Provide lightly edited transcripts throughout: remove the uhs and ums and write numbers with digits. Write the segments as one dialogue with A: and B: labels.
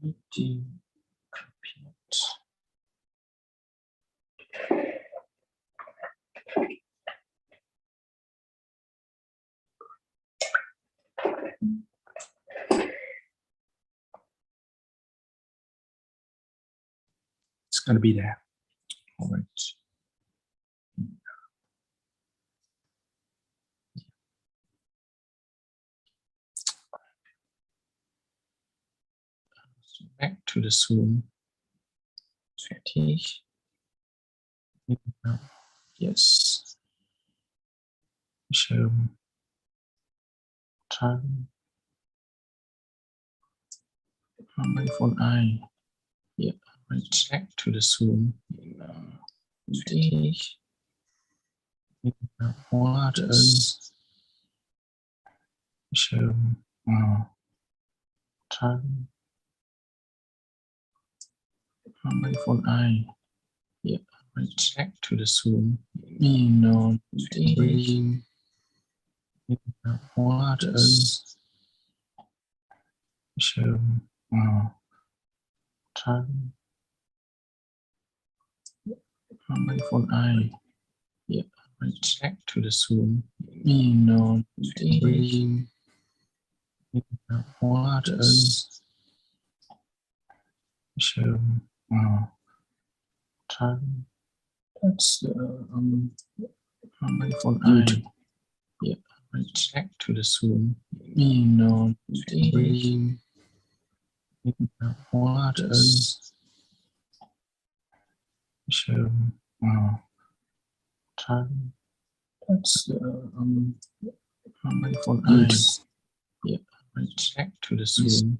A: Meeting complete. It's going to be there. All right. So back to the Zoom. Fertig. Yes. Schirm. Time. Microphone I. Yeah. Right. Back to the Zoom. Fertig. Waters. Schirm. Time. Microphone I. Yeah. Right. Back to the Zoom. Bring. Waters. Schirm. Time. Microphone I. Yeah. Right. Back to the Zoom. Bring. Waters. Schirm. Time. That's microphone I. Yeah. Right. Back to the Zoom. Bring. Waters. Schirm. Time. That's microphone I. Yeah. Right. Back to the Zoom.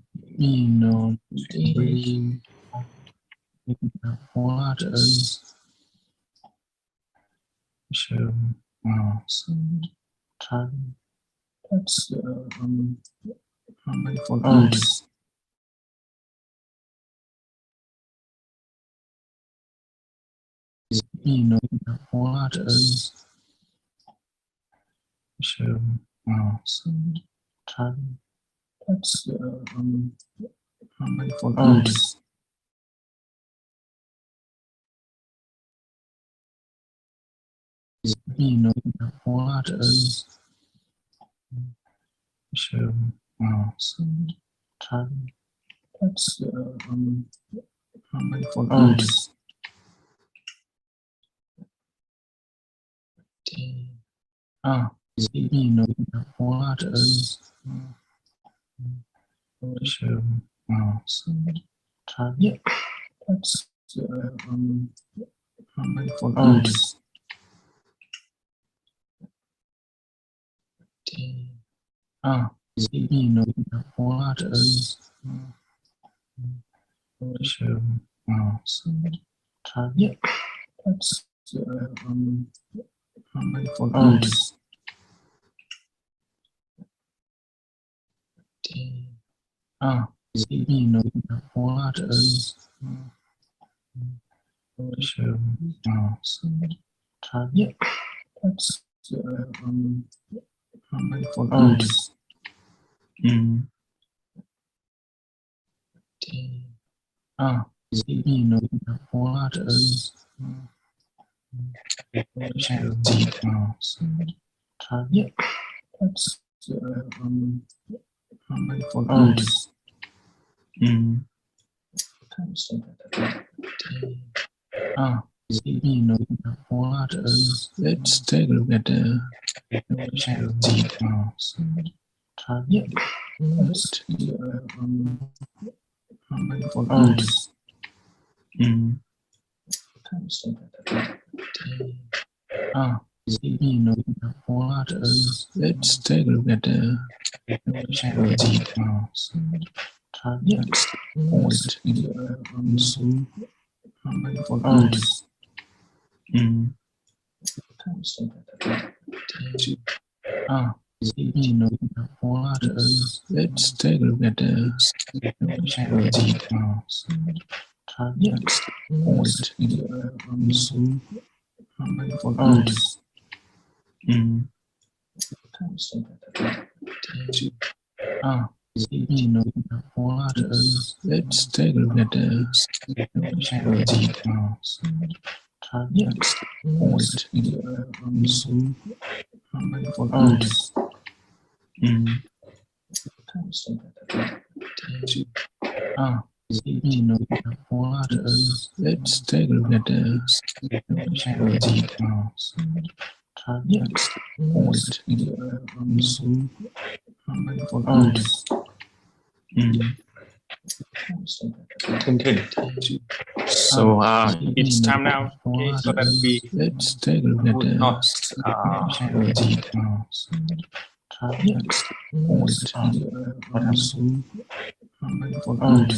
A: Bring. Waters. Schirm. Time. That's microphone I. Waters. Schirm. Time. That's microphone I. Waters. Schirm. Time. That's microphone I. Waters. Schirm. Time. Yeah. That's microphone I. Waters. Schirm. Time. Yeah. That's microphone I. Waters. Schirm. Time. Yeah. That's microphone I. Waters. Schirm. Time. Yeah. That's microphone I. Waters. Let's take a look at the time. Yeah. That's microphone I. Waters. Let's take a look at the time. Yeah. Point in Zoom. Microphone I. Waters. Let's take a look at the time. Yeah. Point in Zoom. Microphone I. Let's take a look at the target point in the Zoom microphone eye. Let's take a look at the target point in the Zoom microphone eye.
B: So it's time now, okay, so that we
A: Let's take a look at the
B: not
A: target point in the Zoom microphone eye.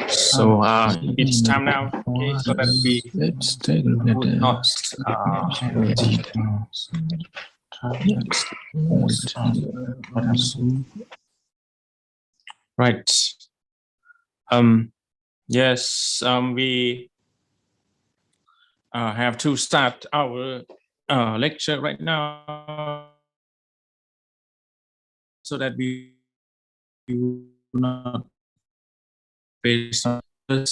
B: So it's time now, okay, so that we
A: Let's take a look at the
B: not
A: target point in the Zoom.
B: right. Yes, we have to start our lecture right now, so that we do not based on the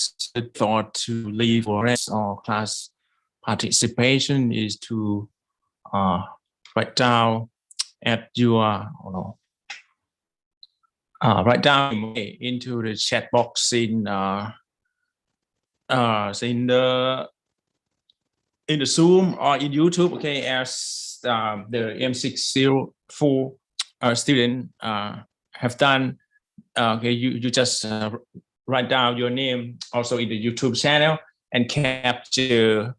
B: thought to leave or rest or class participation is to write down at your write down into the chat box in the Zoom or in YouTube, okay, as the M604 student have done. Okay, you just write down your name also in the YouTube channel and capture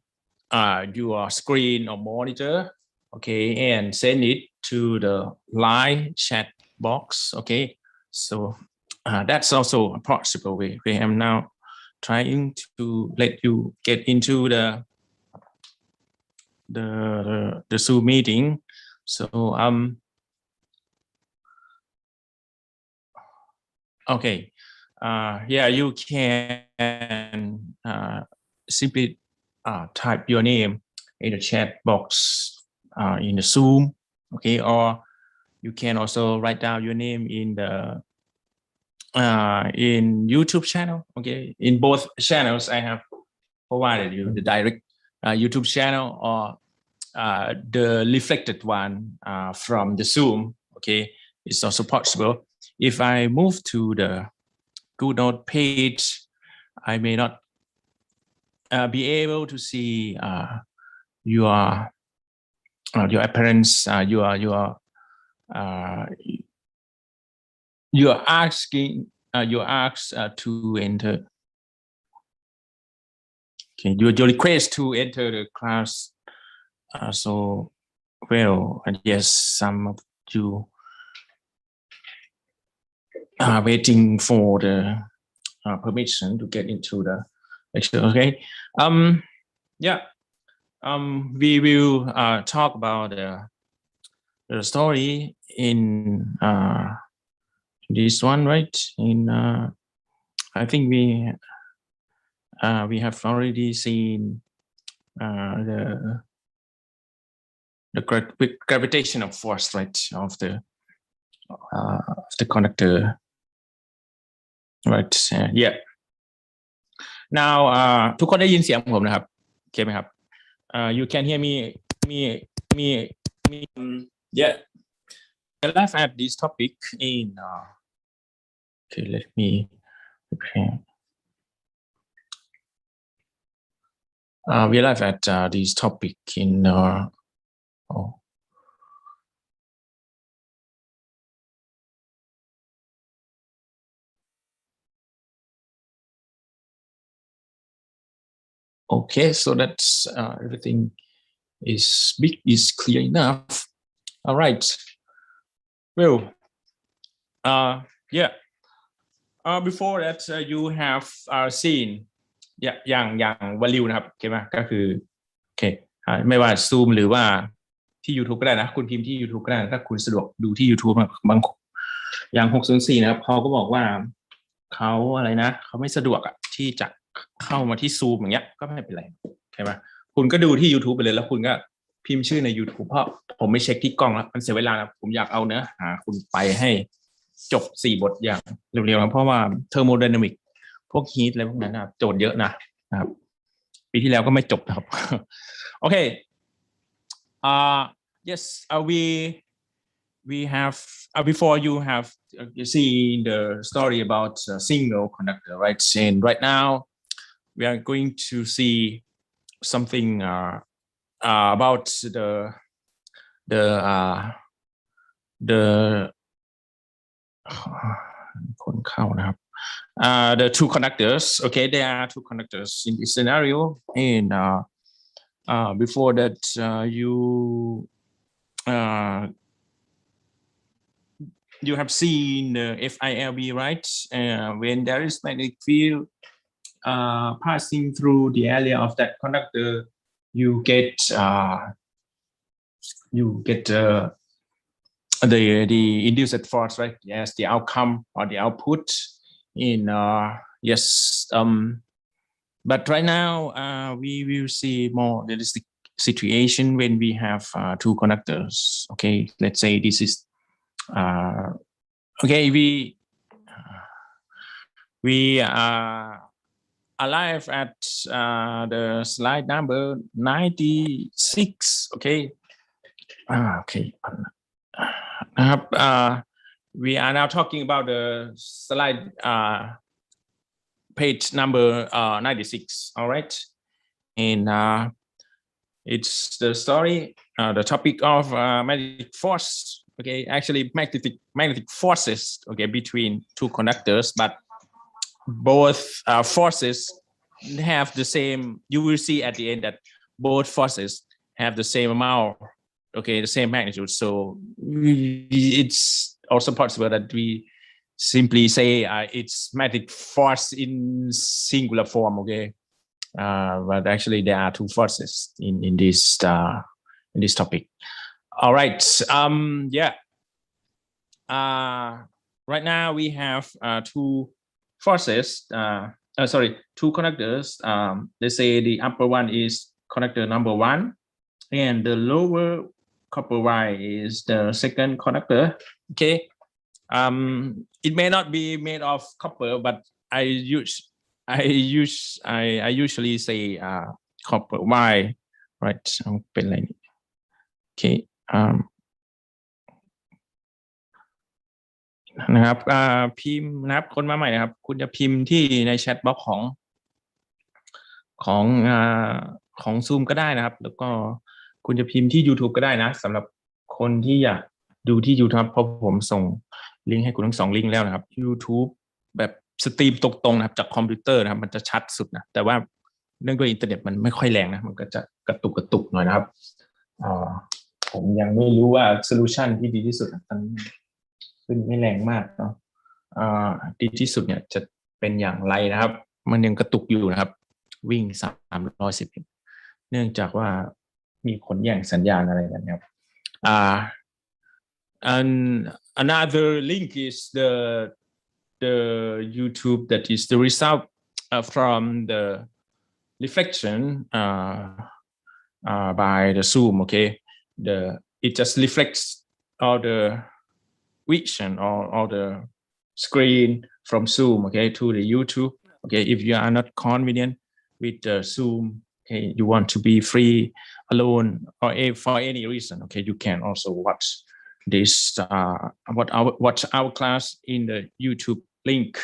B: your screen or monitor, okay, and send it to the live chat box, okay. So that's also possible. We am now trying to let you get into the Zoom meeting. So okay, yeah, you can simply type your name in the chat box in the Zoom, okay, or you can also write down your name in the in YouTube channel, okay. In both channels, I have provided you the direct YouTube channel or the reflected one from the Zoom, okay. It's also possible. If I move to the Google Note page, I may not be able to see your appearance. You are asking. You're asked to enter. Okay, your request to enter the class. So, well, and yes, some of you are waiting for the permission to get into the lecture. Okay. Yeah. We will talk about the story in this one, right? In I think we have already seen the gravitational force, right, of the conductor, right? Yeah. Now ทุกคนได้ยินเสียงผมนะครับโอเคไหมครับyou can hear me yeah. Let's add this topic in okay, let me prepare. We live at this topic in okay, so that's everything is clear enough. All right. Well, yeah. Before that, you have seen อย่างวอลลิวนะครับโอเคไหมก็คือโอเคไม่ว่า Zoom หรือว่าที่ YouTube ก็ได้นะคุณพิมพ์ที่ YouTube ก็ได้ถ้าคุณสะดวกดูที่ YouTube บางอย่าง604นะครับเขาก็บอกว่าเขาอะไรนะเขาไม่สะดวกที่จะเข้ามาที่ Zoom อย่างเงี้ยก็ไม่เป็นไรใช่ไหมคุณก็ดูที่ YouTube ไปเลยแล้วคุณก็ พิมพ์ชื่อใน YouTube เพราะผมไม่เช็คที่กล้องแล้วมันเสียเวลานะผมอยากเอาเนื้อหาคุณไปให้จบ4 บทอย่างเร็วๆนะเพราะว่าเทอร์โมไดนามิกพวกฮีทอะไรพวกนั้นนะโจทย์เยอะนะครับปีที่แล้วก็ไม่จบนะครับ โอเคyes we have before you have seen the story about single conductor, right? And right now we are going to see something aboutคนเข้านะครับ the two conductors. Okay, there are two conductors in this scenario, and before that you have seen the FILB, right? When there is magnetic field passing through the area of that conductor, you get the induced force, right? Yes, the outcome or the output in yes. But right now we will see more realistic situation when we have two conductors. Okay, let's say this is okay. We arrive at the slide number 96. Okay. Okay. We are now talking about the slide page number 96. All right, and it's the story, the topic of magnetic force. Okay, actually magnetic forces. Okay, between two conductors, but both forces have the same. You will see at the end that both forces have the same amount. Okay, the same magnitude. So it's also possible that we simply say it's magnetic force in singular form. Okay, but actually there are two forces in this topic. All right. Yeah. Right now we have two forces. Two conductors. Let's say the upper one is conductor number 1, and the lower copper wire is the second conductor. Okay. It may not be made of copper, but I usually say copper wire, right? Okay. นะครับพิมพ์นะครับคนมาใหม่นะครับคุณจะพิมพ์ที่ในแชทบ็อกของ Zoom ก็ได้นะครับแล้วก็คุณจะพิมพ์ที่ YouTube ก็ได้นะสำหรับคนที่อยากดูที่ YouTube เพราะผมส่งลิงก์ให้คุณทั้ง2ลิงก์แล้วนะครับ YouTube แบบสตรีมตรงๆนะครับจากคอมพิวเตอร์นะครับมันจะชัดสุดนะแต่ว่าเนื่องด้วยอินเทอร์เน็ตมันไม่ค่อยแรงนะมันก็จะกระตุกหน่อยนะครับผมยังไม่รู้ว่าโซลูชันที่ดีที่สุดตอนนี้ขึ้นไม่แรงมากเนาะดีที่สุดเนี่ยจะเป็นอย่างไรนะครับมันยังกระตุกอยู่นะครับวิ่ง310เนื่องจากว่ามีคนแย่งสัญญาณอะไรกันครับand another link is the YouTube that is the result from the reflection by the Zoom. Okay, it just reflects all the vision or all the screen from Zoom, okay, to the YouTube. Okay, if you are not convenient with the Zoom, okay, you want to be free alone or for any reason, okay, you can also watch this watch our class in the YouTube link.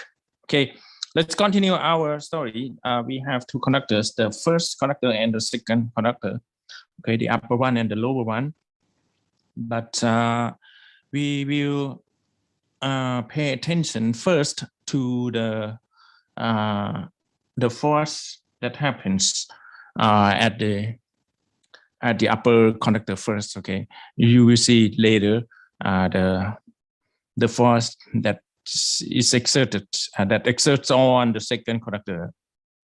B: Okay, let's continue our story. We have two conductors, the first conductor and the second conductor. Okay, the upper one and the lower one. But we will pay attention first to the force that happens at the upper conductor first. Okay, you will see later the force that is exerted that exerts on the second conductor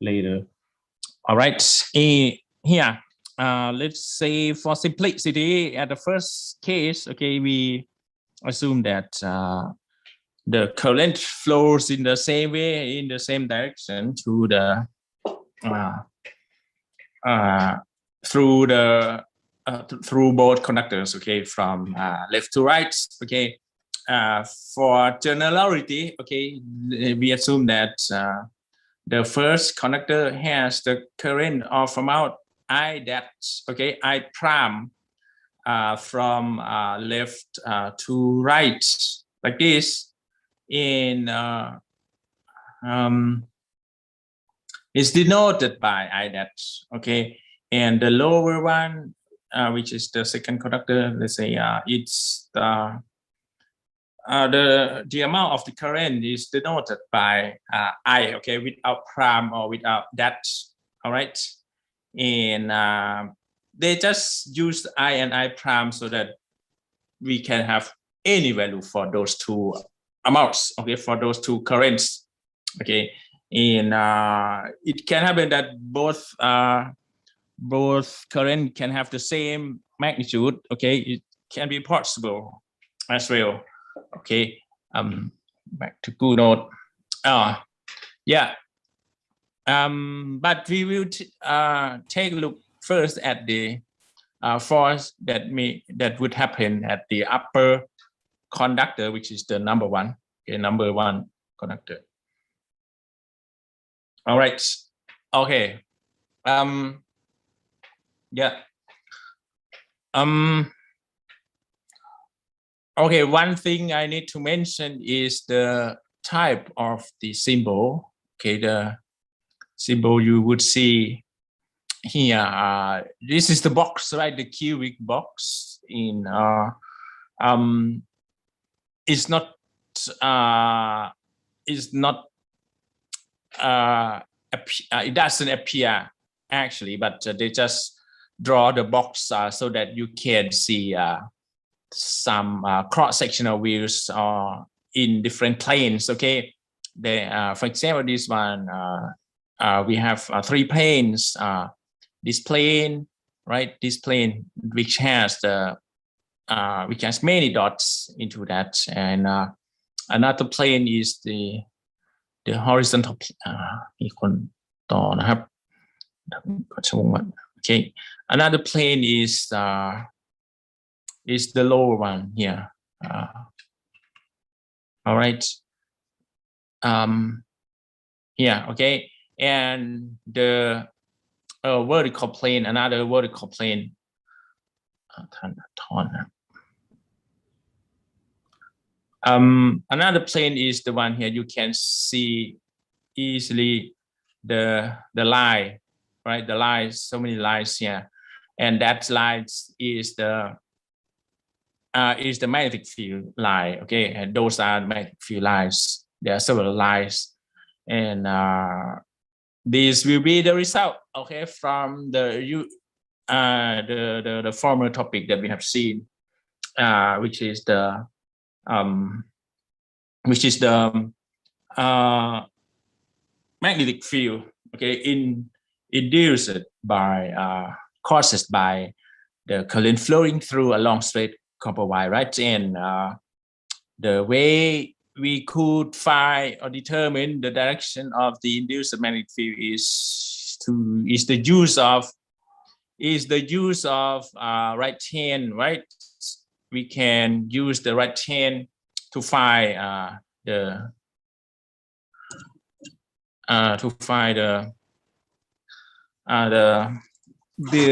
B: later. All right, here let's say for simplicity at the first case, okay, we assume that the current flows in the same way, in the same direction through the through both conductors, okay, from left to right, okay. For generality, okay, we assume that the first conductor has the current of amount I dash, okay, I prime from left to right, like this. In is denoted by I dash, okay, and the lower one, which is the second conductor, let's say it's the amount of the current is denoted by I, okay, without prime or without dash, all right, and they just use I and I prime so that we can have any value for those two amounts, okay, for those two currents, okay. And it can happen that both current can have the same magnitude, okay. It can be possible as well, okay. Back to good note. Yeah. But we will take a look first at the force that would happen at the upper conductor, which is the number one, okay, number one conductor. All right. Okay. Yeah. Okay. One thing I need to mention is the type of the symbol. Okay. The symbol you would see here. This is the box, right? The cubic box. In it's not. It doesn't appear actually, but they just draw the box so that you can see some cross-sectional views in different planes, okay. They, for example, this one, we have 3 planes. This plane, right, this plane which has many dots into that, and another plane is the horizontal. มีคนต่อนะครับ okay. Another plane is the lower one here. All right. Yeah. Okay. And the vertical plane, another vertical plane. Another plane is the one here. You can see easily the line, right? The lines, so many lines here, and that line is the magnetic field line, okay. And those are magnetic field lines. There are several lines, and this will be the result, okay, from the former topic that we have seen, which is the magnetic field, okay, induced by caused by the current flowing through a long straight copper wire, right? And the way we could find or determine the direction of the induced magnetic field is the use of right hand, right? We can use the right hand to find the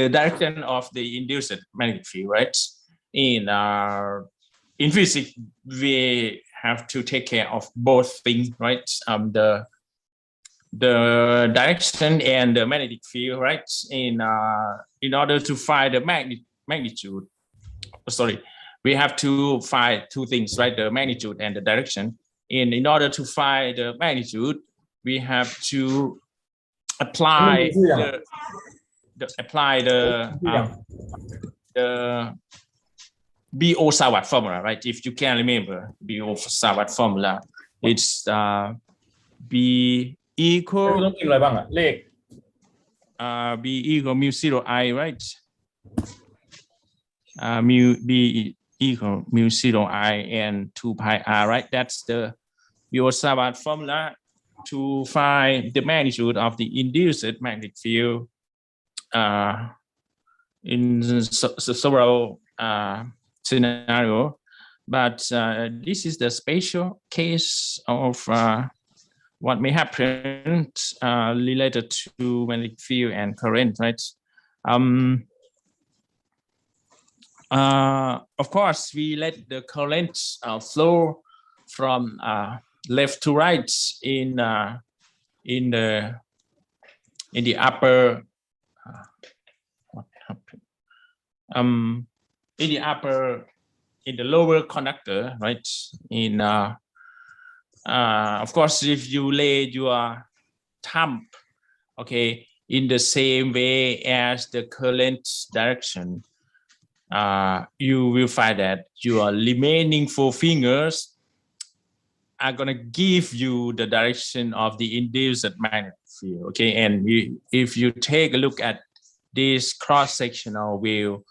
B: direction of the induced magnetic field, right? In physics, we have to take care of both things, right? The direction and the magnetic field, right? In order to find the magnitude, sorry, we have to find 2 things, right? The magnitude and the direction. And in order to find the magnitude, we have to apply the Biot-Savart formula, right? If you can remember Biot-Savart formula, it's B equal mu 0 I, right? B equal mu 0 I and 2 pi r, right? That's the Biot-Savart formula to find the magnitude of the induced magnetic field in several scenario, but this is the special case of what may happen related to magnetic field and current, right? Of course, we let the current flow from left to right in the upper in the lower conductor, right? Of course, if you lay your thumb, okay, in the same way as the current direction, you will find that your remaining 4 fingers are going to give you the direction of the induced magnetic field. Okay, and if you take a look at this cross-sectional view,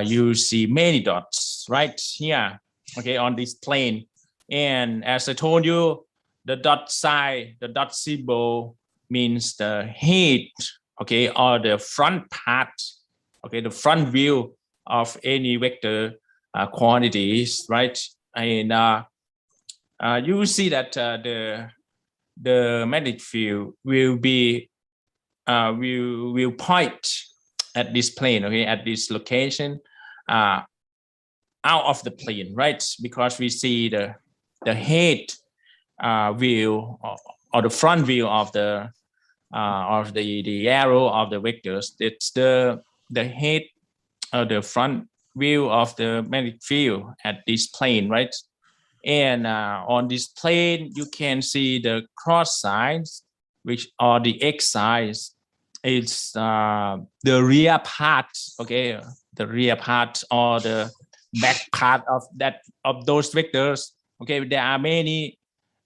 B: you see many dots right here, okay, on this plane. And as I told you, the dot sign, the dot symbol means the head, okay, or the front part, okay, the front view of any vector quantities, right? And you see that the magnetic field will be will point at this plane, okay, at this location, out of the plane, right? Because we see the head view or the front view of the arrow of the vectors. It's the head the front view of the magnetic field at this plane, right? And on this plane, you can see the cross sides, which are the X sides. It's the rear part, okay, the rear part or the back part of those vectors. Okay, there are many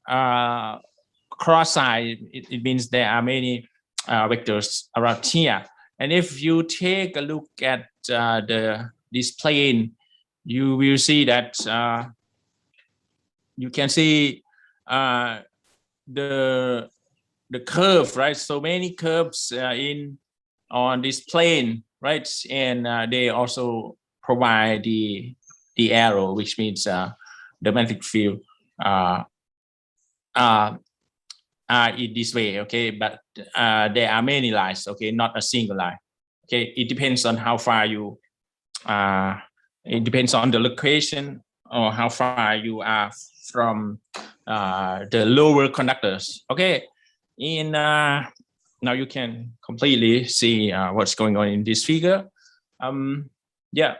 B: cross sides. It means there are many vectors around here. And if you take a look at this plane, you will see that you can see the curve, right? So many curves on this plane, right? And they also provide the arrow, which means the magnetic field in this way, okay? But there are many lines, okay, not a single line. Okay, it depends on how far you it depends on the location or how far you are from the lower conductors. Okay, in now you can completely see what's going on in this figure. Yeah.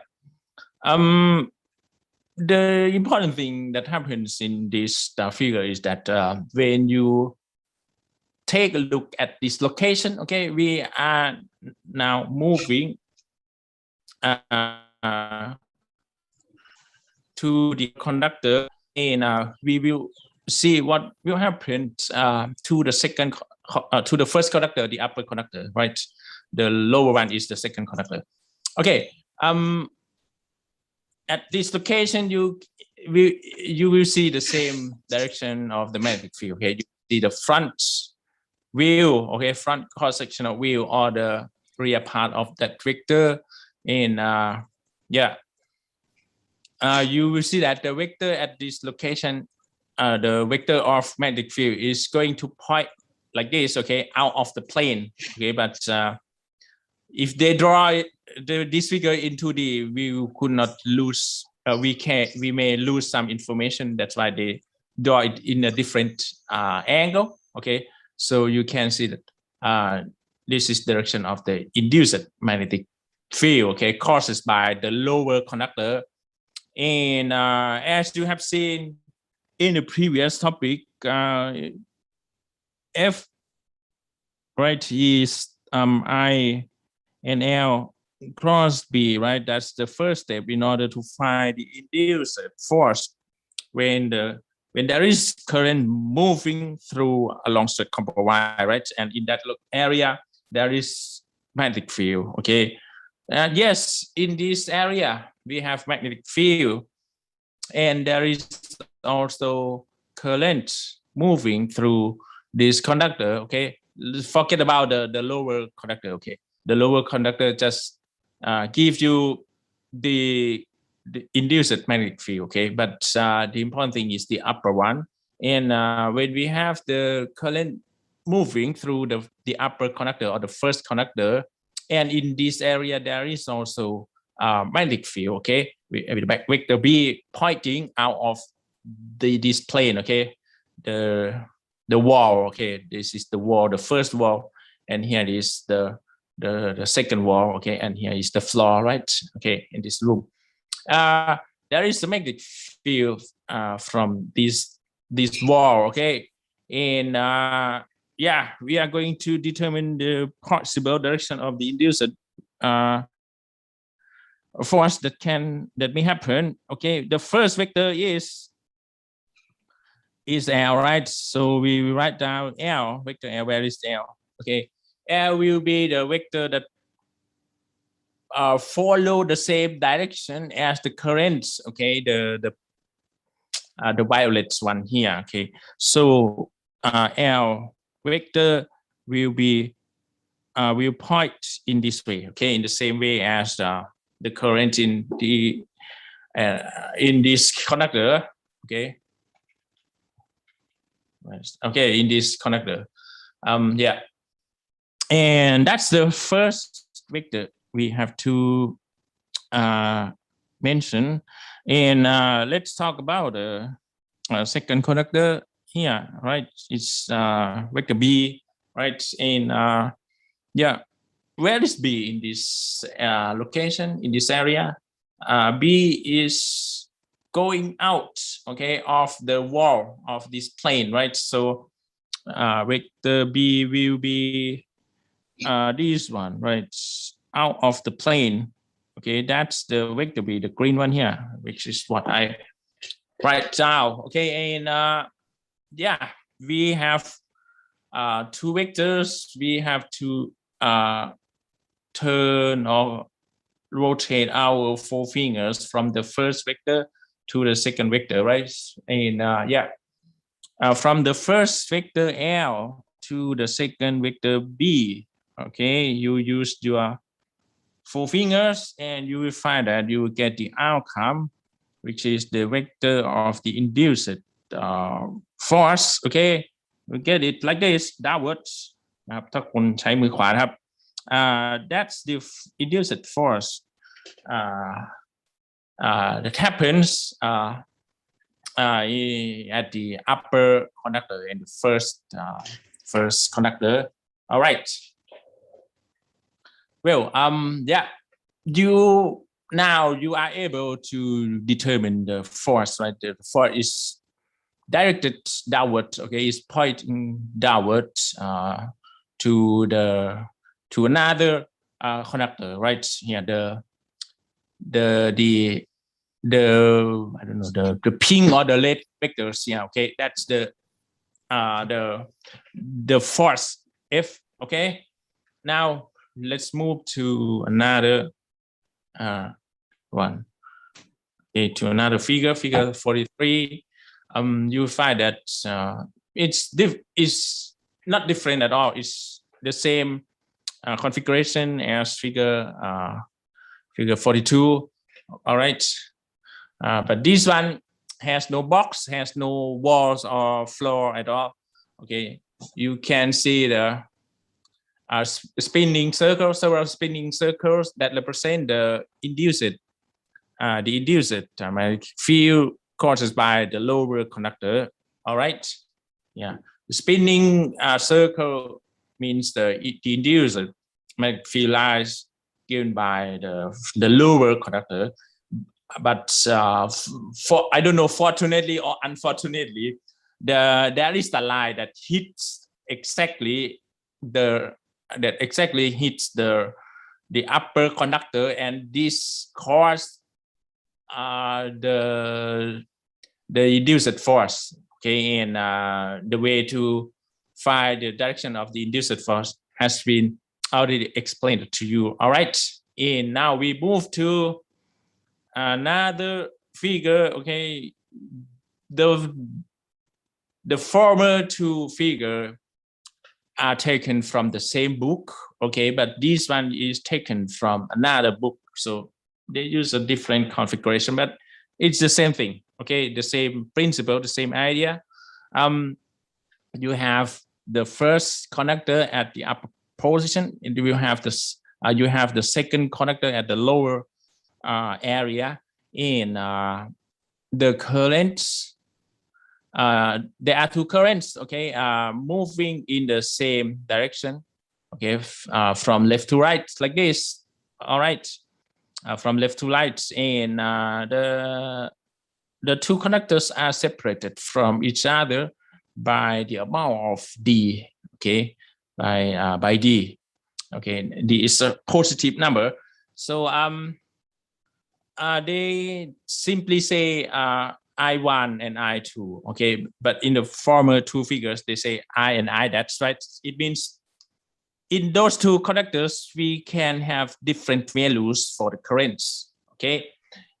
B: The important thing that happens in this figure is that when you take a look at this location, okay, we are now moving to the conductor, and we will see what will happen to the first conductor, the upper conductor, right? The lower one is the second conductor. Okay. At this location, you will see the same direction of the magnetic field. Okay, you see the front view, okay, front cross-sectional view, or the rear part of that vector. And you will see that the vector at this location, the vector of magnetic field is going to point like this, okay, out of the plane. Okay, but if they draw this figure in 2D, we could not lose. We may lose some information. That's why they draw it in a different angle. Okay, so you can see that this is direction of the induced magnetic field. Okay, caused by the lower conductor. And as you have seen in the previous topic, F, right, is I and L cross B, right? That's the first step in order to find the induced force when there is current moving through a long straight copper wire, right? And in that area, there is magnetic field, okay? And yes, in this area, we have magnetic field, and there is also current moving through this conductor, okay? Forget about the lower conductor, okay? The lower conductor just give you the induced magnetic field, okay? But the important thing is the upper one. And when we have the current moving through the upper conductor or the first conductor, and in this area there is also magnetic field, okay? With the vector B pointing out of this plane, okay? The wall, okay? This is the wall, the first wall, and here is the second wall, okay? And here is the floor, right? Okay, in this room. There is a magnetic field from this wall, okay? And yeah, we are going to determine the possible direction of the induced force that may happen. Okay, the first vector is L, right? So we write down L, vector L. Where is L? Okay, L will be the vector that follow the same direction as the currents. Okay, the violet one here. Okay, so L vector will be will point in this way. Okay, in the same way as the current in this conductor. Okay. Okay, in this conductor. Yeah, and that's the first vector we have to mention. And let's talk about the second conductor here, right? It's vector B, right? And yeah, where is B in this location, in this area? B is going out, okay, of the wall of this plane, right? So vector B will be this one, right? Out of the plane. Okay, that's the vector B, the green one here, which is what I write down. Okay, and yeah, we have two vectors. We have to turn or rotate our four fingers from the first vector to the second vector, right? And yeah, from the first vector L to the second vector B, okay, you use your four fingers and you will find that you will get the outcome, which is the vector of the induced force. Okay, we get it like this, downwards. That's the induced force that happens at the upper conductor and the first conductor. All right. Well, yeah, you are able to determine the force, right? The force is directed downward. Okay, it's pointing downward to another conductor, right? Here, the I don't know, the pink or the red vectors. Yeah, okay, that's the force F. Okay, now let's move to another one. Okay, to another figure 43. You find that it's not different at all. It's the same configuration as figure 42. All right, but this one has no box, has no walls or floor at all. Okay, you can see the spinning circles, several spinning circles that represent the induced magnetic field caused by the lower conductor. All right, yeah, the spinning circle means the induced magnetic field lines given by the lower conductor. But for I don't know, fortunately or unfortunately, there is a line that hits exactly the upper conductor, and this causes the induced force. Okay, and the way to find the direction of the induced force has been already explained to you. All right, and now we move to another figure. Okay, the former two figures are taken from the same book. okay, but this one is taken from another book, so they use a different configuration, but it's the same thing, okay, the same principle, the same idea. You have the first conductor at the upper position, and you have this you have the second conductor at the lower area. In the currents, there are two currents, okay, moving in the same direction, okay, from left to right, like this. All right, from left to right, and the two conductors are separated from each other by the amount of D, okay, by D, okay. D is a positive number, so they simply say I1 and I2, okay, but in the former two figures they say I and I. That's right. It means in those two conductors we can have different values for the currents, okay.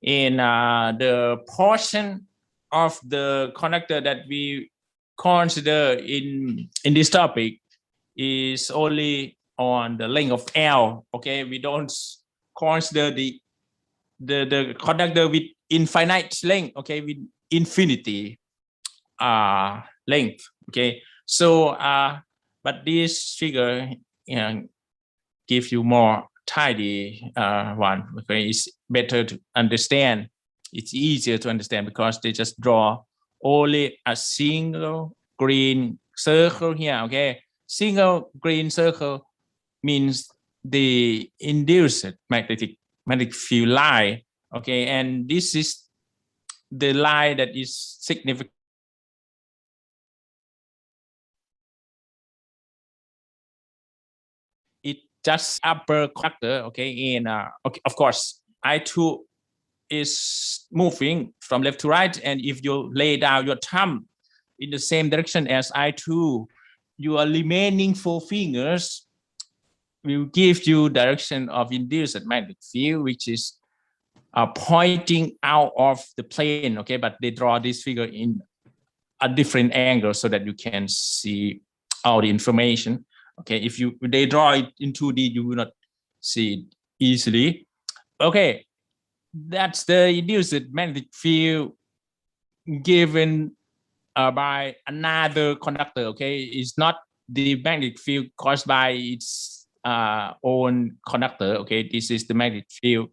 B: In the portion of the conductor that we consider in this topic is only on the length of L, okay. We don't consider the conductor with infinite length, okay, with infinity length, okay. So but this figure, you know, give you more tidy one, okay. It's better to understand, it's easier to understand because they just draw only a single green circle here, okay. Single green circle means the induced magnetic field line, okay, and this is the line that is significant. It just upper conductor, okay, and okay, of course I2 is moving from left to right, and if you lay down your thumb in the same direction as I2, your remaining four fingers will give you direction of induced magnetic field, which is pointing out of the plane, okay, but they draw this figure in a different angle so that you can see all the information, okay. If they draw it in 2D, you will not see it easily, okay. That's the induced magnetic field given by another conductor, okay. It's not the magnetic field caused by its own conductor, okay. This is the magnetic field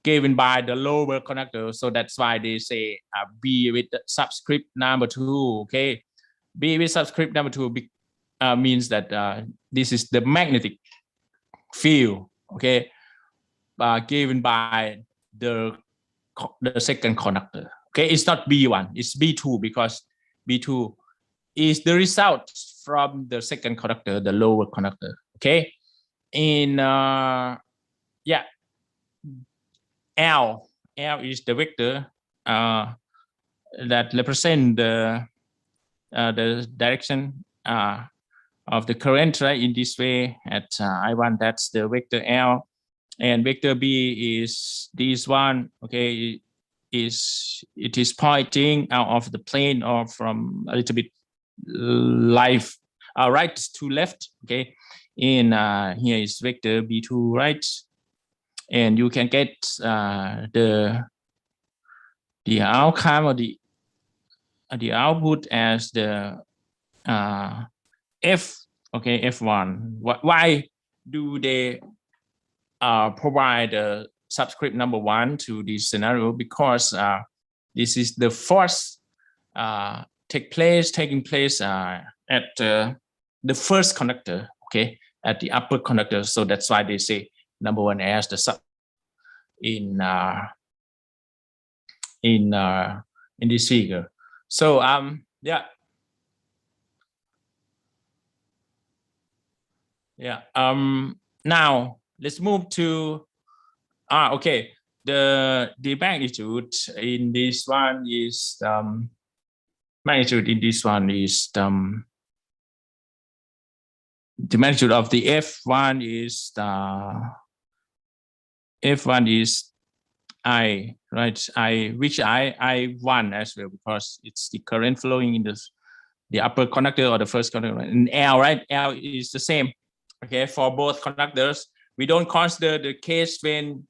B: given by the lower conductor, so that's why they say B with subscript number 2, okay. B with subscript number 2 means that this is the magnetic field, okay, given by the second conductor, okay. It's not B1, it's B2, because B2 is the result from the second conductor, the lower conductor, okay. In yeah, L is the vector that represent the direction of the current, right, in this way at I1. That's the vector L, and vector B is this one, okay. It is pointing out of the plane or from a little bit right to left, okay. In here is vector B2, right, and you can get the outcome or the output as the F, okay, F1. Why do they provide a subscript number 1 to this scenario? Because this is the force taking place at the first conductor, okay, at the upper conductor. So that's why they say number 1 as the sub in this figure. So yeah, now let's move to okay, the magnitude in this one is magnitude in this one is the magnitude of the F1 is F1 is I, right? Which I1 as well, because it's the current flowing in the upper conductor or the first conductor. And L, right? L is the same. okay, for both conductors. We don't consider the case when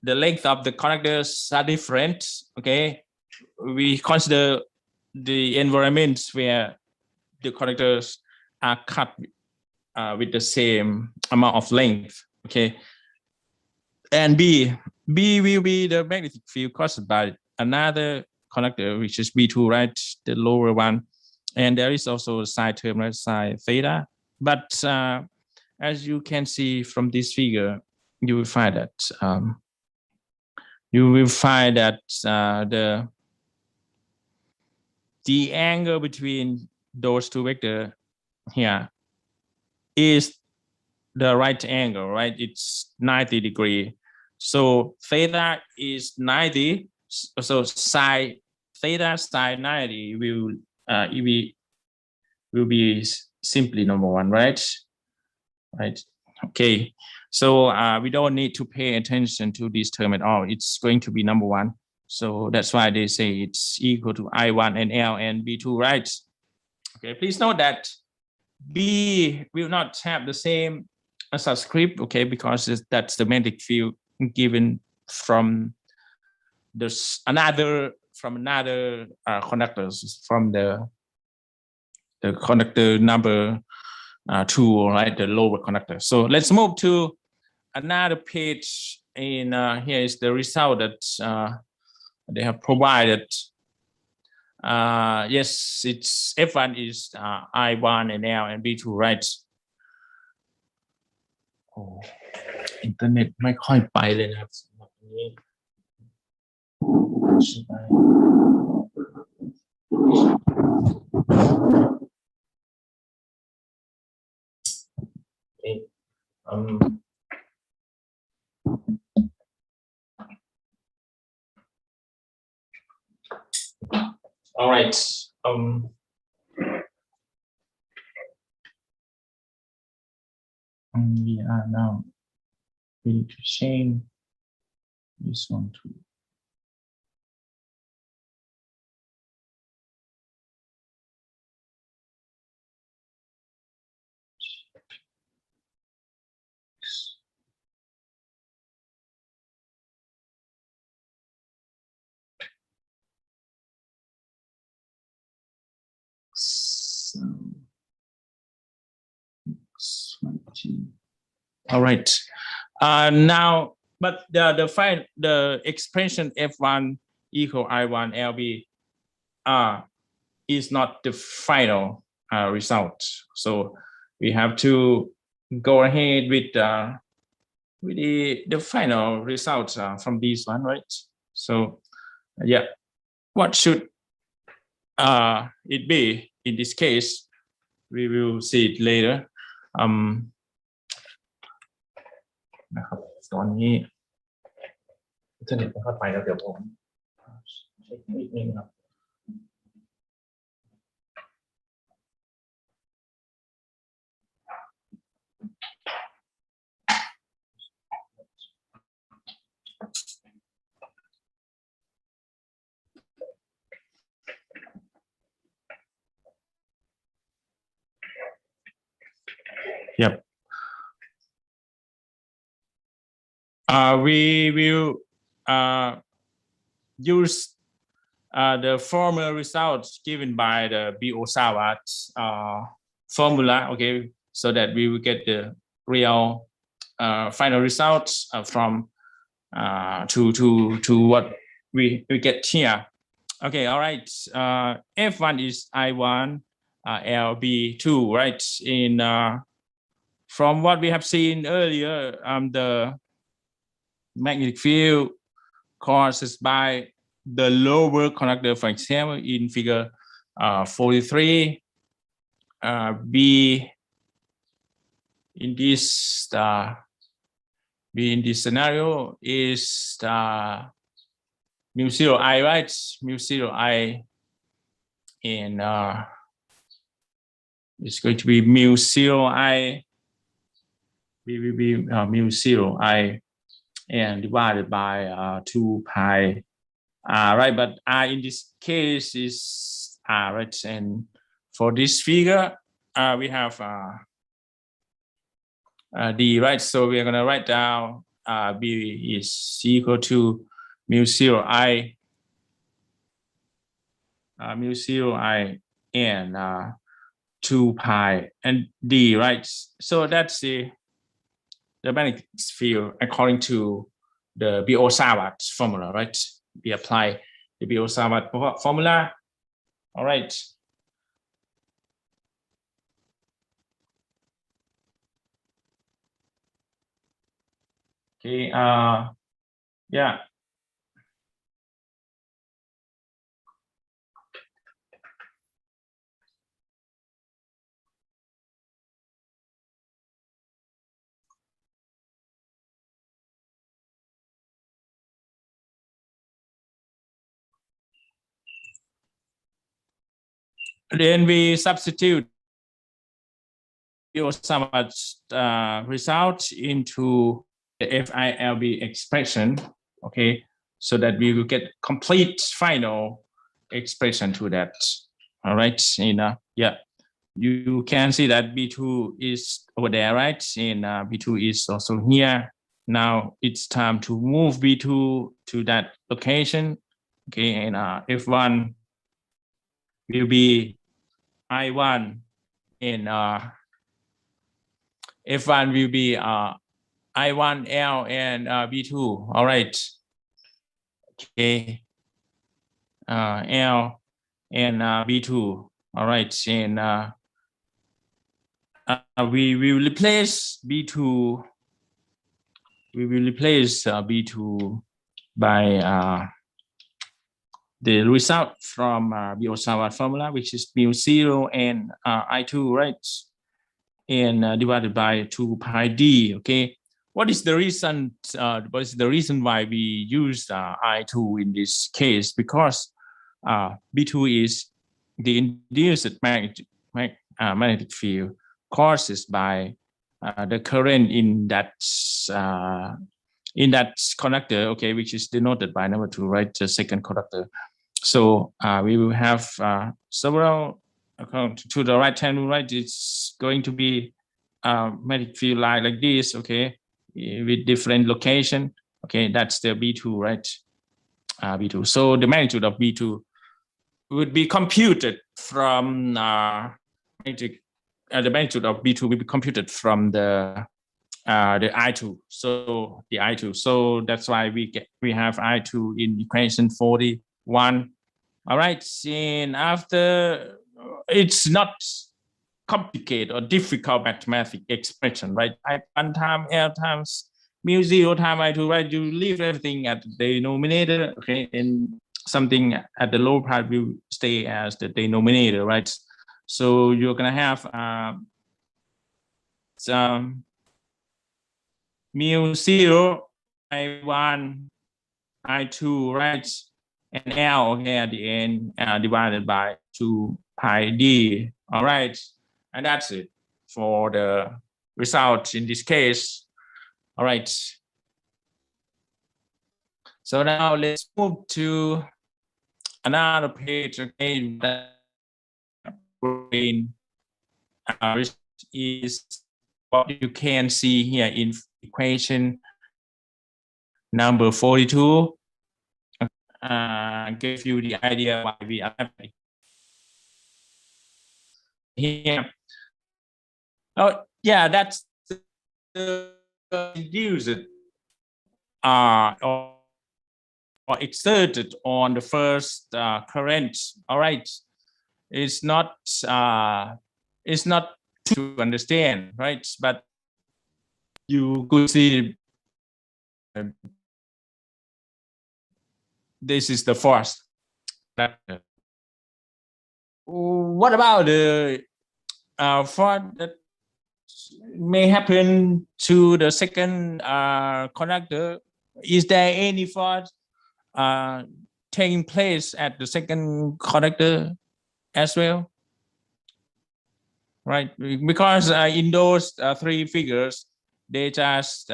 B: the length of the conductors are different, okay. We consider the environments where the conductors are cut with the same amount of length, okay. And B will be the magnetic field caused by another conductor, which is B2, right, the lower one. And there is also a side term, right, side theta. But as you can see from this figure, you will find that the angle between those two vectors here is the right angle, right? It's 90 degrees. So theta is 90. So sine theta sine 90 will be simply number one, right? Right. Okay. So we don't need to pay attention to this term at all. It's going to be number one. So that's why they say it's equal to I1 and L and B2, right? Okay. Please note that B will not have the same subscript, okay, because that's the magnetic field given from another conductors, from the conductor number 2, right, the lower conductor. So let's move to another page. In here is the result that they have provided. Yes, it's F1 is I1 and L and B2, right? Oh, อินเทอร์เน็ตไม่ค่อยไปเลยนะครับสำหรับนี้ใช่ไหม Okay. All right. We are now ready to change this one to all right. Now, but the expression F1 equal I1 LB is not the final result. So we have to go ahead with the final results from this one, right? So yeah, what should it be in this case? We will see it later. นะครับตอนนี้อินเทอร์เน็ตไม่ค่อยไปแล้วเดี๋ยวผมเช็คนิดนึงครับ Yep. We will use the former results given by the Biot-Savart formula, okay, so that we will get the real final results from to what we get here. Okay, all right. F1 is I1, LB2, right? In from what we have seen earlier, the magnetic field caused by the lower conductor, for example, in figure 43, B in this scenario is mu0 I, right? Mu0 I, and it's going to be mu0 I. We will be mu0 I and divided by 2 pi r, right? But r in this case is r, right? And for this figure, we have D, right? So we're gonna write down B is equal to mu 0 I mu 0 I and 2 pi and D, right? So that's the magnetic field according to the Biot-Savart formula, right? We apply the Biot-Savart formula. All right. Okay. Yeah. Then we substitute Biot-Savart result into the FILB expression, okay, so that we will get complete final expression to that. All right, yeah, you can see that B2 is over there, right? And B2 is also here. Now it's time to move B2 to that location, okay, and F1 will be I1 and F1 will be I1L and B2. All right. Okay. L and B2. All right. And we will replace B2. We will replace B2 by the result from Biot-Savart formula, which is mu 0 and I2, right? And divided by 2 pi D. Okay. What is the reason? What is the reason why we use I2 in this case? Because B2 is the induced magnetic field caused by the current in that conductor, okay, which is denoted by number 2, right? The second conductor. So we will have several. To the right hand, right? It's going to be magnetic field line like this, okay, with different location. Okay, that's the B2, right? B2. So the magnitude of B2 would be computed from the magnitude of B2 will be computed from the I2. So the I2. So that's why we have I2 in equation 41. All right. And after, it's not complicated or difficult mathematical expression, right? I1 times L times mu 0 times I2, right? You leave everything at the denominator, okay? And something at the lower part will stay as the denominator, right? So you're gonna have some mu 0, I1, I2, right? And L, okay, at the end, divided by 2 pi D, all right? And that's it for the result in this case. All right. So now let's move to another page, okay? Is what you can see here in equation number 42. Give you the idea why we are having here. Oh, yeah, that's the induced or exerted on the first current. All right, it's not to understand, right? But you could see this is the force. What about the force that may happen to the second conductor? Is there any force taking place at the second conductor as well? Right, because in those three figures, they just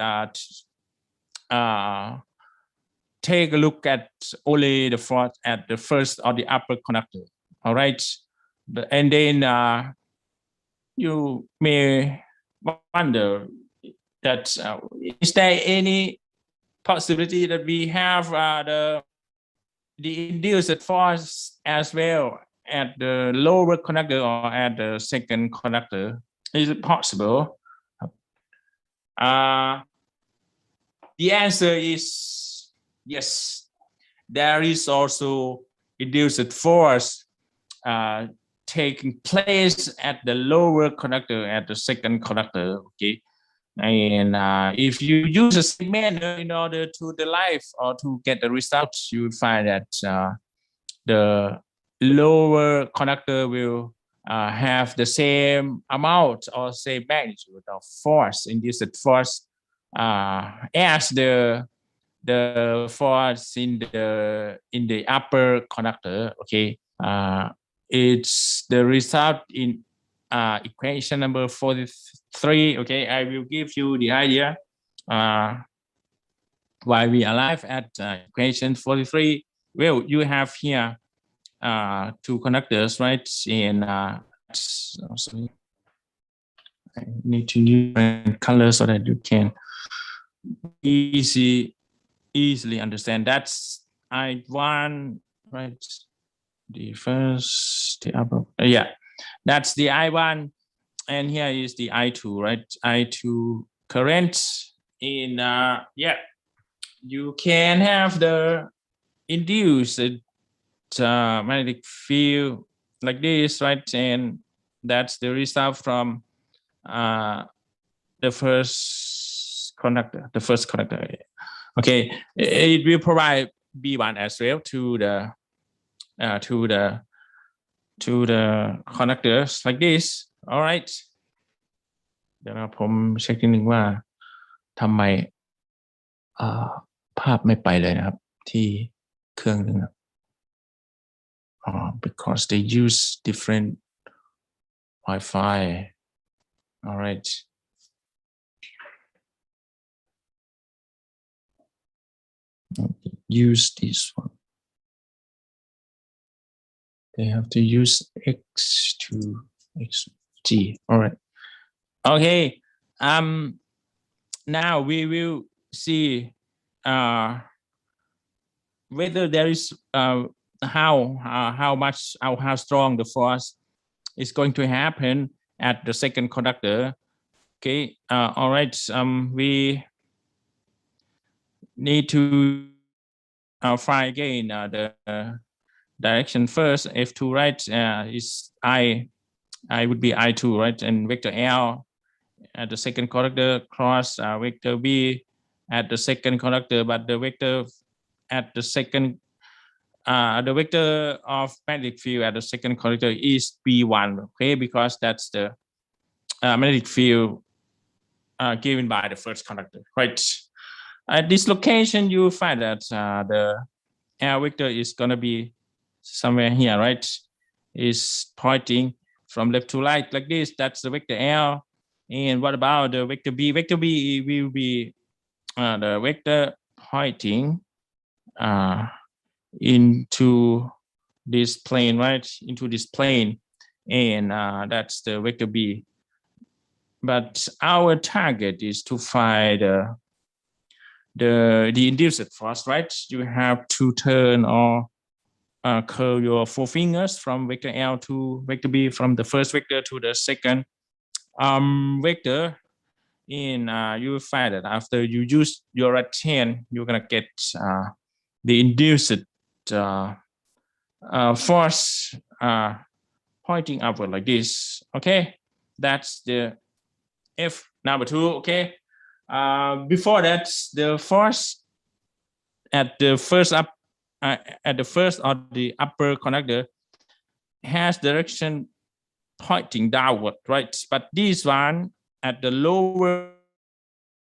B: take a look at only the force at the first or the upper conductor. All right, and then you may wonder, that is there any possibility that we have the induced force as well at the lower conductor or at the second conductor? Is it possible? The answer is yes. There is also induced force taking place at the lower conductor, at the second conductor. Okay, and if you use a segment in order to derive or to get the results, you will find that the lower conductor will have the same amount or same magnitude of force, induced force, as the force in the upper conductor. Okay, it's the result in equation number 43. Okay, I will give you the idea why we arrive at equation 43. Well, you have here two conductors, right? And sorry, I need to use different colors so that you can easily understand. That's I1, right? The first, the upper, yeah, that's the I1, and here is the I2, right? I2 current in yeah, you can have the induced magnetic field like this, right? And that's the result from the first conductor. Okay, it will provide B1 as well to the conductors like this. All right. เดี๋ยวผมเช็คนิดนึงว่าทำไมภาพไม่ไปเลยนะครับที่เครื่องนึงครับ because they use different Wi-Fi. All right. Use this one. They have to use X to XG. All right. Okay. Now we will see whether there is how strong the force is going to happen at the second conductor. Okay. All right. We need to find again the direction first. F2, right? Is I would be I2, right? And vector L at the second conductor cross vector B at the second conductor, but the vector at the second the vector of magnetic field at the second conductor is B1, okay, because that's the magnetic field given by the first conductor, right? At this location, you find that the L vector is going to be somewhere here, right? Is pointing from left to right like this. That's the vector L. And what about the vector B? Vector B will be the vector pointing into this plane, right? Into this plane, and that's the vector B. But our target is to find the induced force, right? You have to turn or curl your four fingers from vector L to vector B, from the first vector to the second vector. And you will find that after you use your right hand, you're gonna get the induced force pointing upward like this. Okay, that's the F number 2. Okay, before that, the force at the first or the upper conductor has direction pointing downward, right? But this one at the lower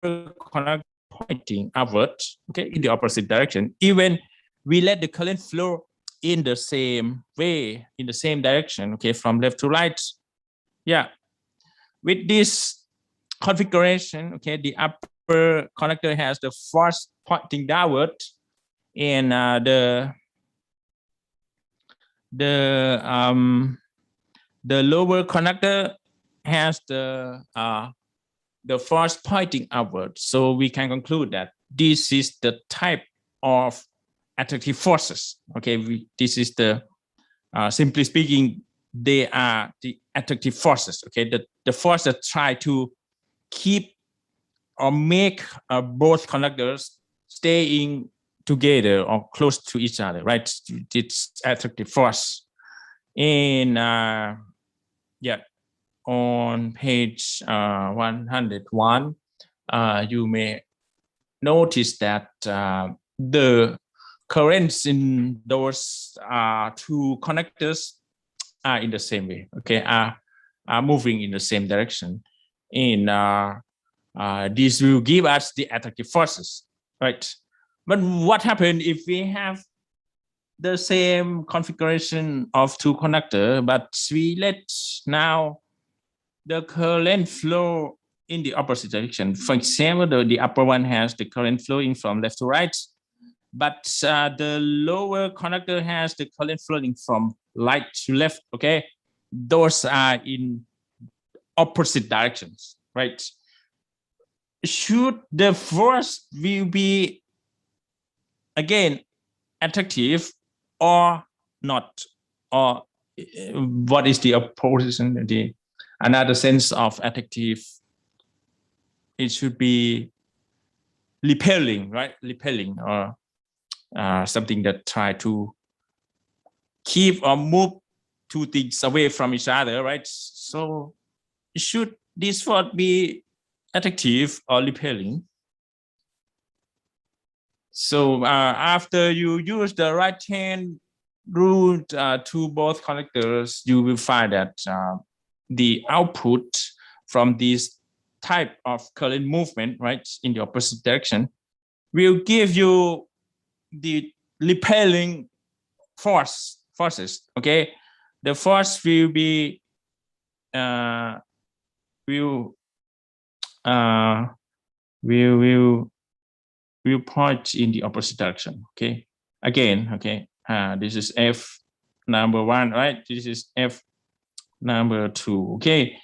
B: conductor pointing upward, okay, in the opposite direction. Even we let the current flow in the same way, in the same direction, okay, from left to right. Yeah, with this configuration, okay, the upper conductor has the force pointing downward, and the lower conductor has the the force pointing upward. So we can conclude that this is the type of attractive forces. Okay, this is the, simply speaking, they are the attractive forces. Okay, the force that try to keep or make both conductors staying together or close to each other, right? It's attractive force. And yeah, on page 101, you may notice that the currents in those two connectors are in the same way, okay, are moving in the same direction. And this will give us the attractive forces, right? But what happens if we have the same configuration of two conductors, but we let now the current flow in the opposite direction? For example, the upper one has the current flowing from left to right, but the lower conductor has the current flowing from right to left. Okay, those are in opposite directions, right? Should the force will be again attractive or not? Or what is the opposition? Another sense of attractive, it should be repelling, right? Repelling, or something that try to keep or move two things away from each other, right? So should this force be attractive or repelling? So after you use the right-hand rule to both conductors, you will find that the output from this type of current movement, right, in the opposite direction, will give you the repelling forces. Okay, the force will be will point in the opposite direction. Okay, again, okay, this is F number 1, right? This is F number 2. Okay,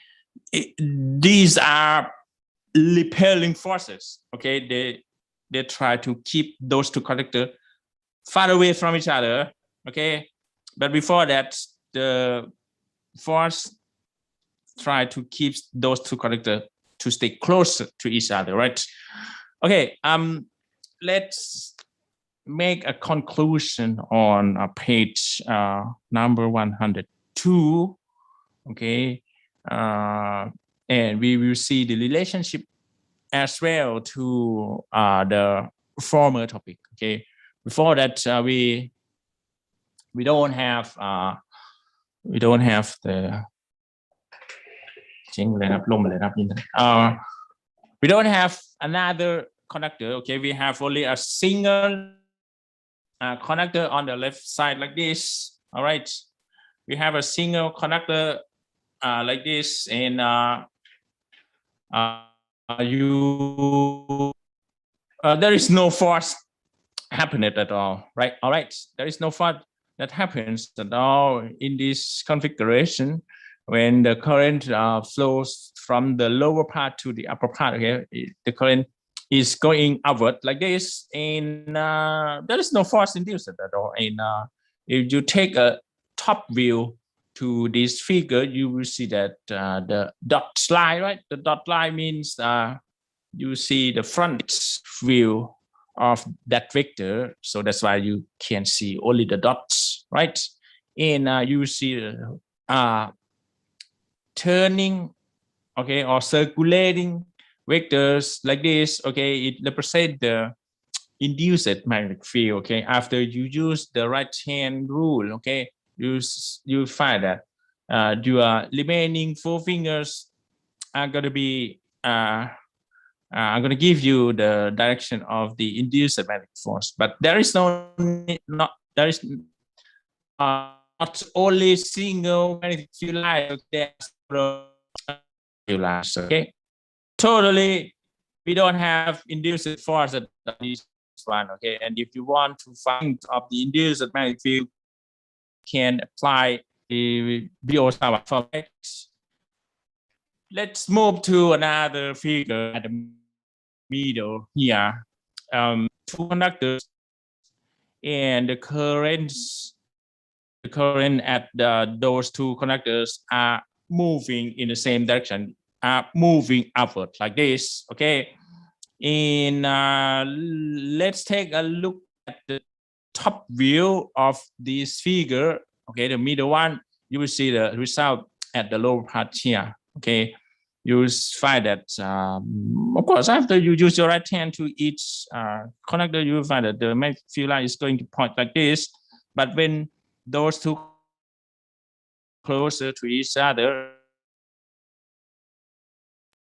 B: these are repelling forces. Okay, they try to keep those two conductors far away from each other. Okay, but before that, the force try to keep those two conductors to stay closer to each other, right? Okay, let's make a conclusion on page number 102. Okay, and we will see the relationship as well to the former topic. Okay, before that, we don't have the we don't have another conductor. Okay, we have only a single conductor on the left side like this. All right, we have a single conductor like this, and there is no force happening at all, right? All right, there is no force that happens at all in this configuration when the current flows from the lower part to the upper part. Okay, the current is going upward like this, and there is no force induced at all. And if you take a top view to this figure, you will see that the dot line, right? The dot line means you see the front view of that vector, so that's why you can see only the dots, right? And you see turning, okay, or circulating vectors like this. Okay, it represents the induced magnetic field. Okay, after you use the right hand rule, okay, you find that your remaining 4 fingers are going to be I'm going to give you the direction of the induced magnetic force, but there is not only single magnetic field line. Okay, totally, we don't have induced force at this one. Okay, and if you want to find of the induced magnetic field, can apply the Biot formula. Let's move to another figure at the middle here. Two conductors and the current at those two conductors are moving in the same direction, are moving upward like this. Okay, and let's take a look at the top view of this figure. Okay, the middle one, you will see the result at the lower part here. Okay, you find that of course after you use your right hand to each conductor, you will find that the magnetic field line is going to point like this. But when those two closer to each other,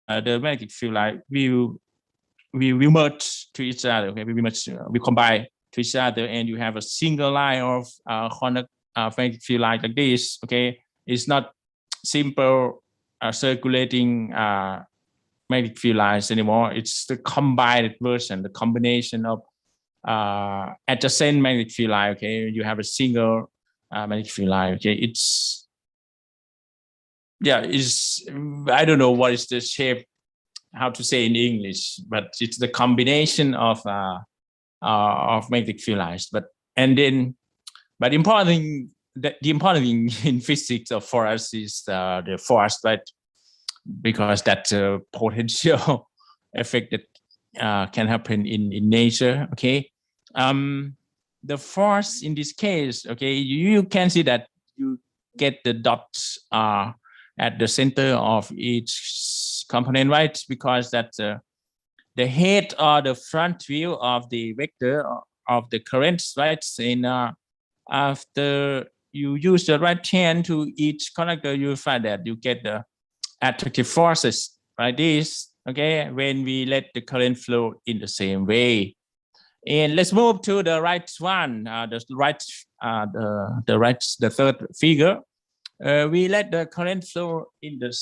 B: the magnetic field line will merge to each other. Okay, we combine to each other, and you have a single line of magnetic field line like this. Okay, it's not simple circulating magnetic field lines anymore. It's the combined version, the combination of adjacent magnetic field line. Okay, you have a single magnetic field line. Okay, it's I don't know what is the shape, how to say in English, but it's the combination of magnetic field lines. But the important thing in physics for us is the force, right? Because that's a potential effect that can happen in nature. Okay, the force in this case, okay, you can see that you get the dots at the center of each component, right? Because that's the head or the front view of the vector of the currents, right? And after you use the right hand to each conductor, you find that you get the attractive forces like this. Okay, when we let the current flow in the same way. And let's move to the right one, the third figure. We let the current flow in the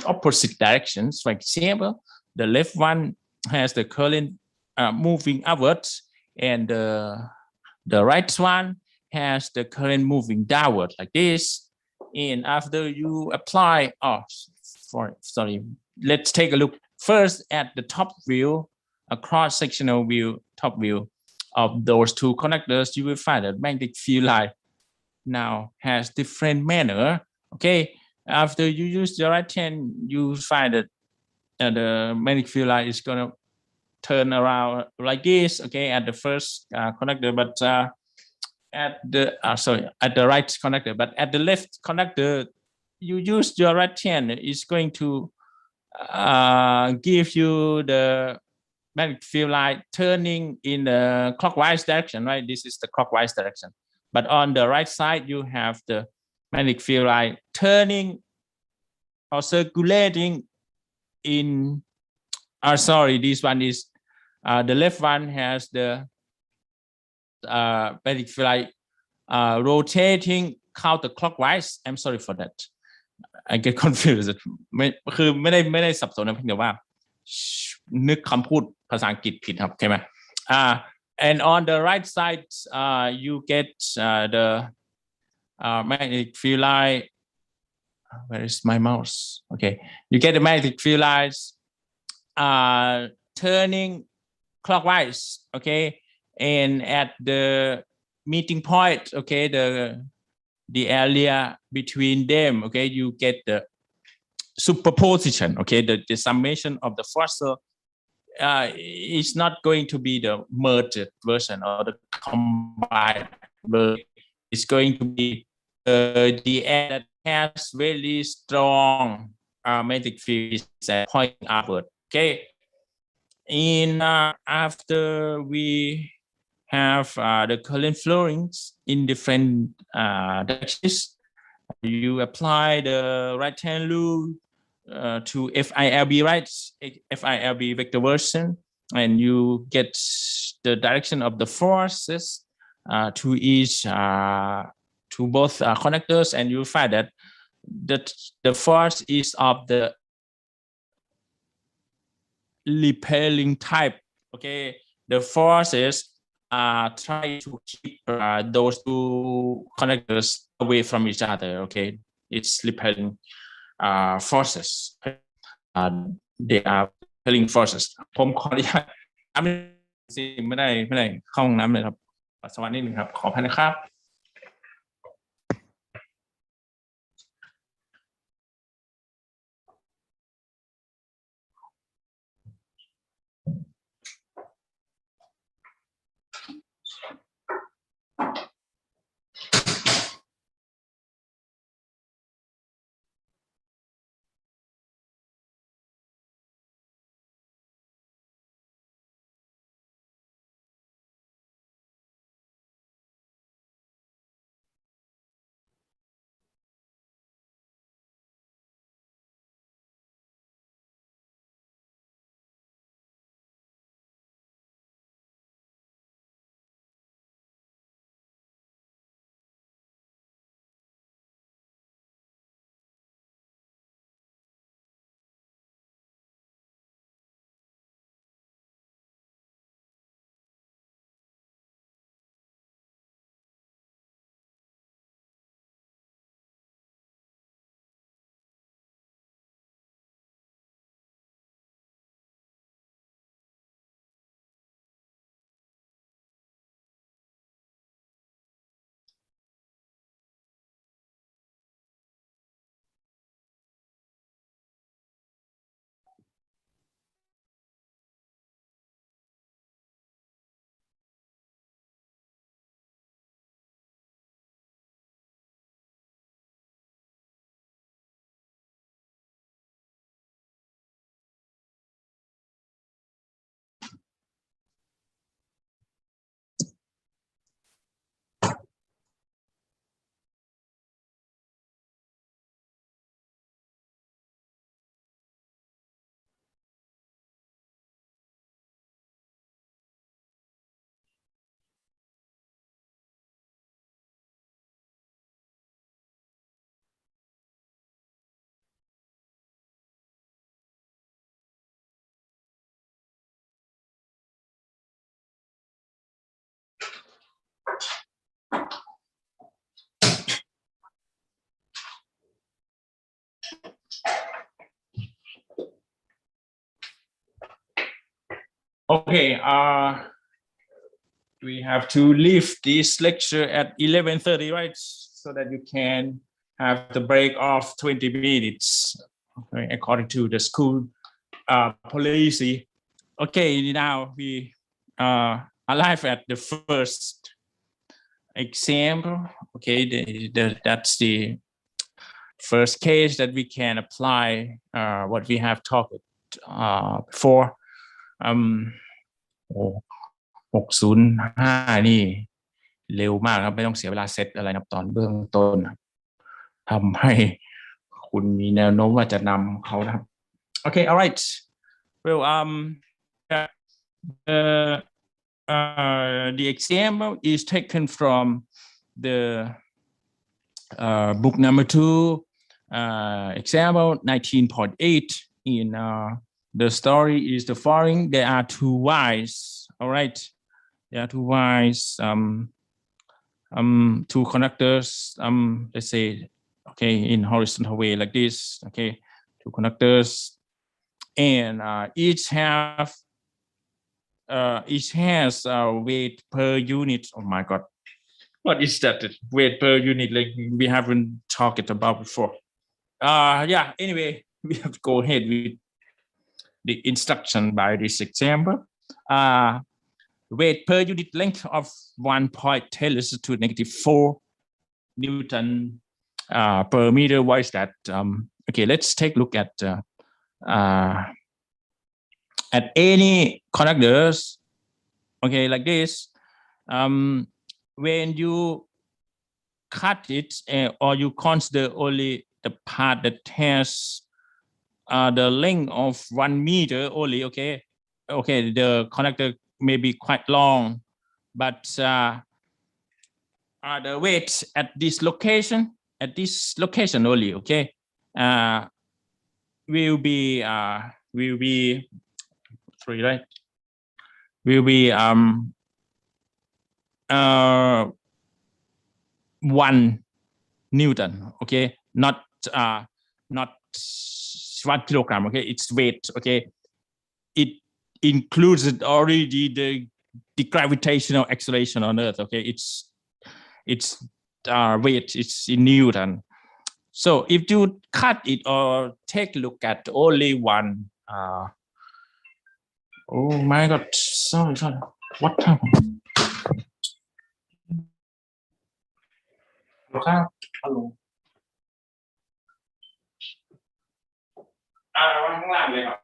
B: opposite directions. For example, the left one has the current moving upwards, and the right one has the current moving downward like this. And after you apply, let's take a look first at the top view, a cross-sectional view, top view of those two conductors. You will find that magnetic field line now has different manner. Okay, after you use the right hand, you find that the magnetic field line is going to turn around like this. Okay, at the first conductor, but at the right conductor, but at the left conductor, you use your right hand. It's going to give you the magnetic field line turning in the clockwise direction, right? This is the clockwise direction. But on the right side, you have the magnetic field line turning or circulating in, this one is, the left one has the magnetic field line rotating counterclockwise. I'm sorry for that. I get confused. คือไม่ได้สับสนนะเพียงแต่ว่านึกคำพูดภาษาอังกฤษผิดครับใช่ไหม and on the right side you get the magnetic field line. Where is my mouse? Okay, you get the magnetic field lines turning clockwise. Okay, and at the meeting point, okay, the area between them, okay, you get the superposition. Okay, the summation of the force. So it's not going to be the merged version or the combined version. It's going to be the end that has very strong magnetic field pointing upward. Okay, and after we have the current flowing in different directions, you apply the right hand rule to FILB, right? FILB vector version, and you get the direction of the forces to each to both conductors, and you find that the force is of the repelling type. Okay, the forces try to keep those two conductors away from each other. Okay, it's repelling forces. they are telling forces ผมขออนุญาตไม่ได้เข้าห้องน้ำเลยครับปัสสาวะนิดนึงครับขออภัยนะครับ Okay, we have to leave this lecture at 11:30, right? So that you can have the break of 20 minutes, okay, according to the school policy. Okay, now we arrive at the first example. Okay, that's the first case that we can apply what we have talked before. 605นี่เร็วมากครับไม่ต้องเสียเวลาเซตอะไรนะตอนเบื้องต้นทำให้คุณมีแนวโน้มว่าจะนำเขานะครับ Okay, all right. Well, the example is taken from the book number 2, example 19.8. In the story is the following: there are two wires. All right, there are two wires. Two conductors. Let's say, okay, in horizontal way like this. Okay, two conductors, and each has weight per unit. Oh my God, what is that? Weight per unit, like we haven't talked about before. Yeah. Anyway, we have to go ahead with the instruction by this example. Weight per unit length of 1.10 raised to -4 Newton per meter. Why is that? Okay, let's take a look at any conductors. Okay, like this. When you cut it or you consider only the part that has the length of 1 meter only, okay, the conductor may be quite long, but the weight at this location only, okay, will be 1 Newton, okay, not 1 kilogram. Okay, its weight. Okay, it includes already the gravitational acceleration on Earth. Okay, its weight. It's in Newton. So if you cut it or take a look at only one. Oh my God! Sorry. What happened? Hello. วางข้างล่างเลยครับ